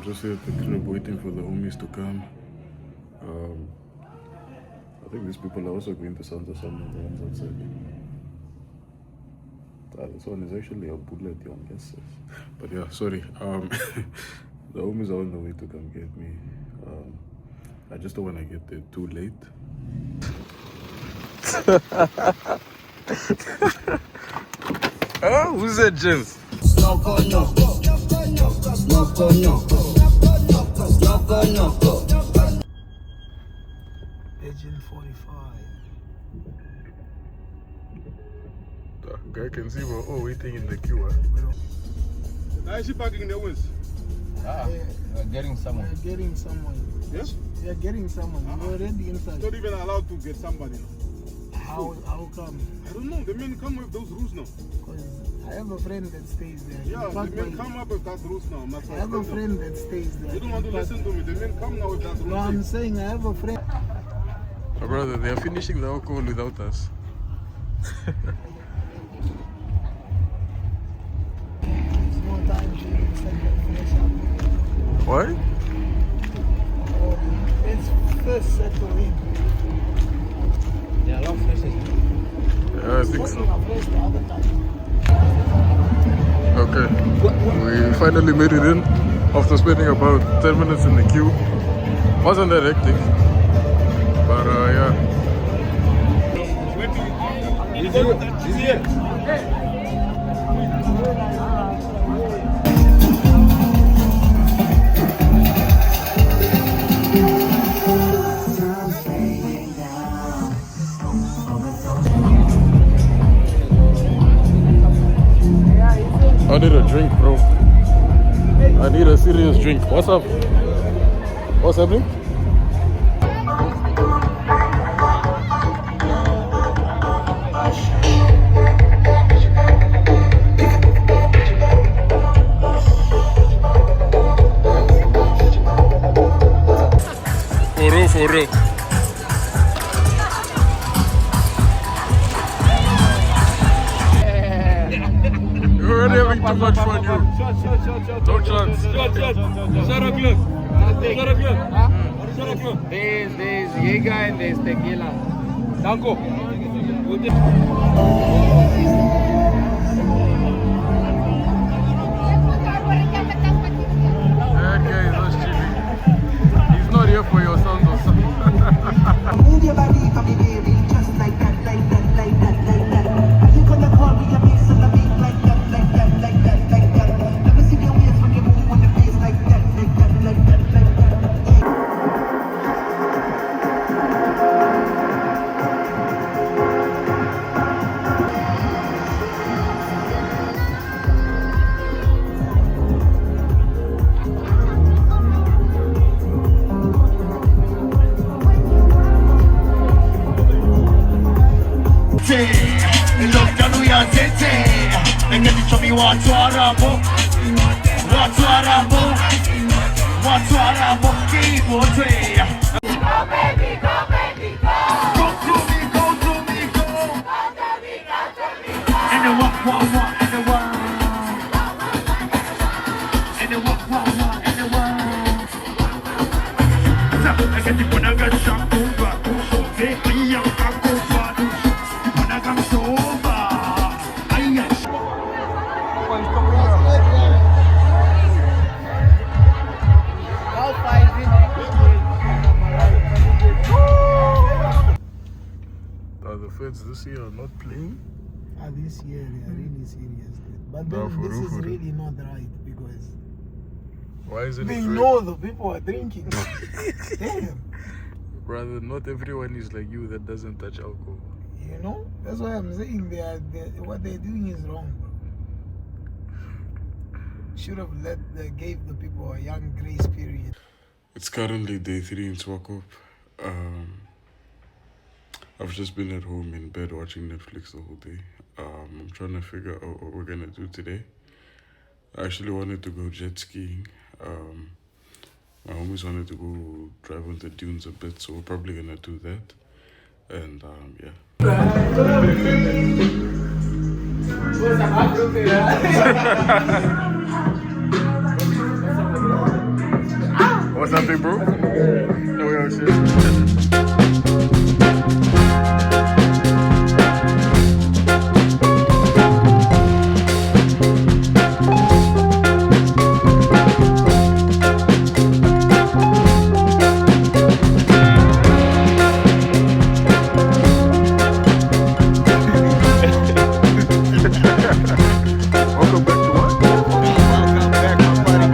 just here at the crib waiting for the homies to come. I think these people are also going to Santa Summer, the ones outside. This one is actually a bullet, young guess. But yeah, sorry. The homies are on the way to come get me. I just don't want to get there too late. Oh, who's that, James? Agent 45. The guy can see we're all waiting in the queue. Why is she parking in the woods? We're getting someone. We're getting someone. Yes? We are getting someone. We're already inside. Not even allowed to get somebody now. How come? I don't know. The men come with those rules now. Because I have a friend that stays there. Yeah, the men come up with that rules now. That's I have a friend that stays there. You don't want to listen to me. The men come now with that rules. No, I'm saying I have a friend. Oh, brother, they are finishing the alcohol without us. There's no time to finish up. What? It's first settle in. There are a lot of flashes. Yeah, I think so. The other time. Okay. We finally made it in after spending about 10 minutes in the queue. Wasn't that hectic. But yeah. She's here. I need a drink, bro. I need a serious drink. What's up? What's happening? For real. You're already having too much fun, you. Don't chance. There's Jaeger and there's tequila. Danko. That guy is not chilling. He's not here for your sounds or something. Move your body for me, baby, just like that, like that, like that, like that. Are you gonna call me a mix on the beat like that, like that, like that, like that? Let me see your waist when you move on the bass like that, like that, like that, like that. Watu Arabo keyboard. Go baby, go baby, go. Go to me, go to me, go. Go to me, go to me, go. And the walk, and the walk. And the walk, and the walk. So, I get the one I got shot over. So, they young, I go far. When I come sober, I am. The feds this year are not playing. This year they are really serious. But No, then for this real, is for real. really not right because Why isn't they it right? know the people are drinking. Damn. Brother, not everyone is like you that doesn't touch alcohol. You know? That's why I'm saying what they're doing is wrong, bro. Should have gave the people a young grace period. It's currently day 3 in Swakop. I've just been at home in bed watching Netflix the whole day. I'm trying to figure out what we're gonna do today. I actually wanted to go jet skiing. My homies wanted to go drive on the dunes a bit, so we're probably gonna do that. And yeah. What's up, big bro? No, we are shit. Welcome back to what? Welcome back, my buddy.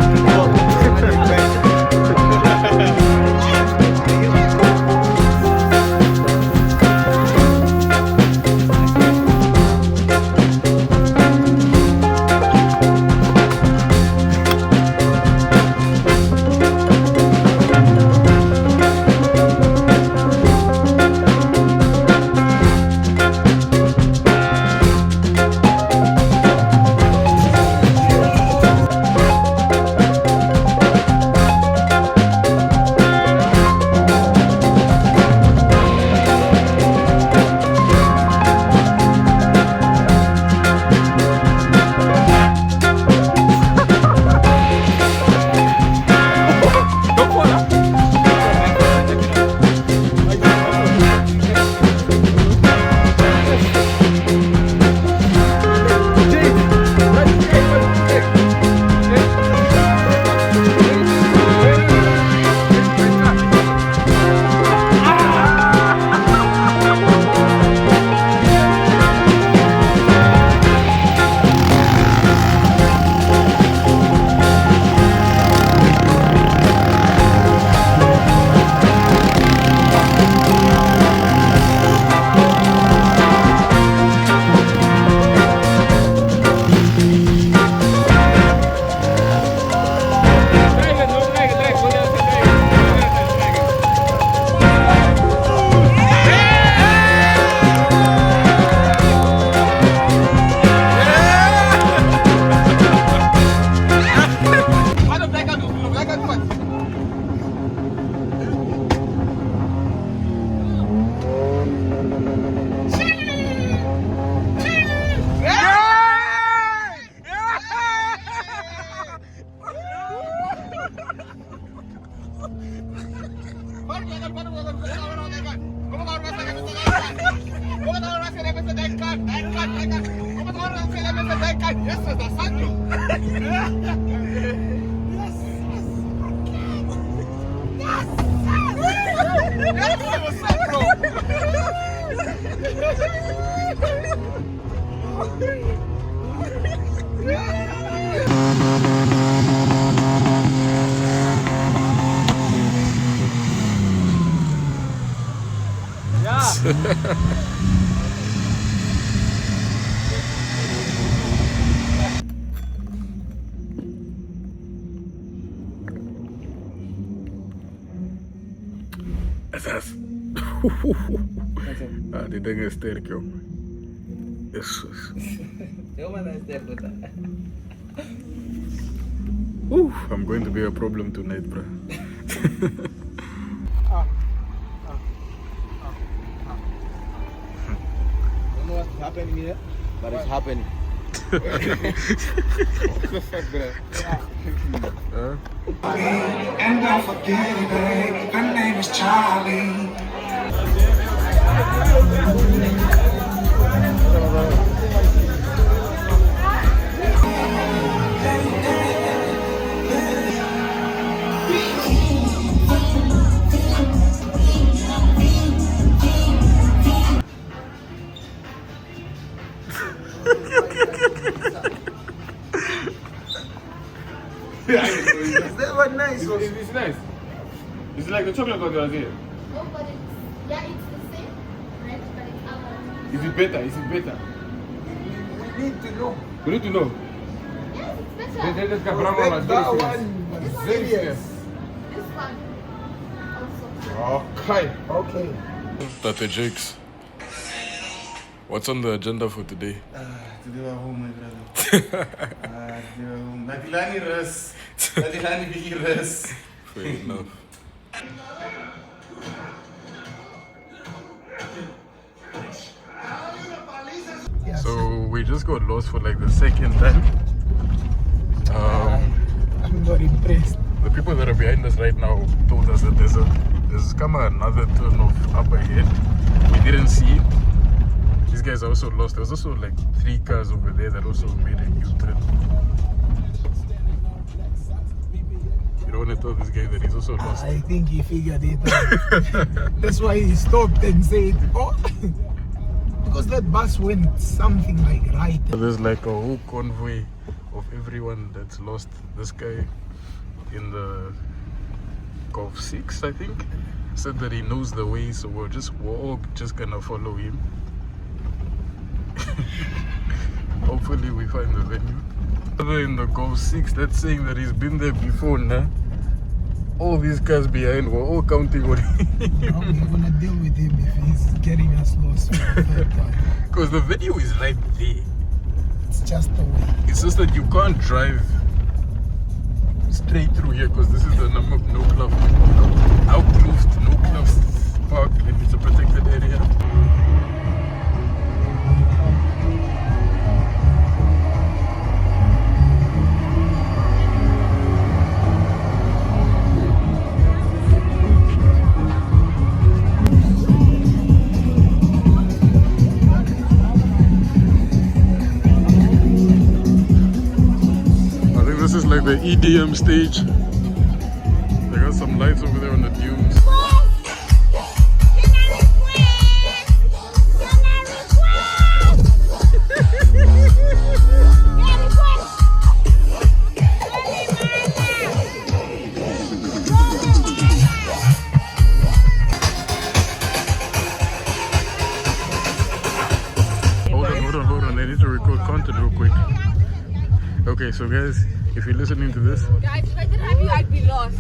Die ding is sterk, joh. Jezus. I'm going to be a problem tonight, bro. Don't know what's happening here, but it's happening. And don't forget it, babe. My name is Charlie. That was nice. It's nice. It's like the chocolate one was here. No, but it's, yeah, it's the same, right? But it's other. Is it better? Is it better? We need to know. We need to know. Yes, it's better. Let's get brown one. That Very one This is one serious. This one also. Okay. Okay. Tate Jakes, what's on the agenda for today? Today we're home, my brother. Today we're home. Natilani rest. Natilani biggie rest. Fair enough. So we just got lost for like the second time. I'm not impressed. the people that are behind us right now told us that there's come another turn off up ahead. We didn't see. These guys are also lost. There's also like 3 cars over there that also made a U-turn. You don't want to tell this guy that he's also lost. I think he figured it out. That's why he stopped and said, oh, because that bus went something like right. There's like a whole convoy of everyone that's lost. This guy in the Golf 6, I think, said that he knows the way, so we're all just gonna follow him. Hopefully we find the venue. Other in the Golf 6, that's saying that he's been there before, nah? All these cars behind were all counting on him. How are we gonna deal with him if he's getting us lost for the third time? Because the venue is right there. It's just the way. It's just that you can't drive straight through here because this is the number no club, outclosed no club park, and it's a protected area. This is like the EDM stage. They got some lights over there on the dunes. Hold on. I need to record content real quick. Okay, so guys, if you're listening to this, Guys, if I didn't have you, I'd be lost.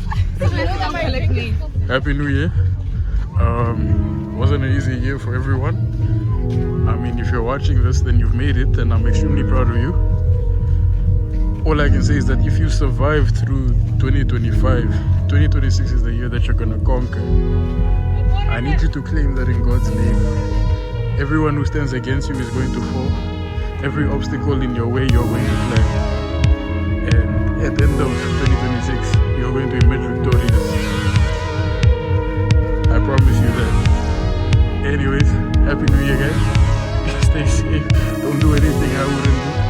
Happy New Year. Wasn't an easy year for everyone. I mean, if you're watching this, then you've made it, and I'm extremely proud of you. All I can say is that if you survive through 2025, 2026 is the year that you're gonna conquer. I need you to claim that in God's name. Everyone who stands against you is going to fall. Every obstacle in your way, you're going to climb. And at the end of 2026, you're going to emerge victorious. I promise you that. Anyways, Happy New Year, guys. Stay safe. Don't do anything I wouldn't do.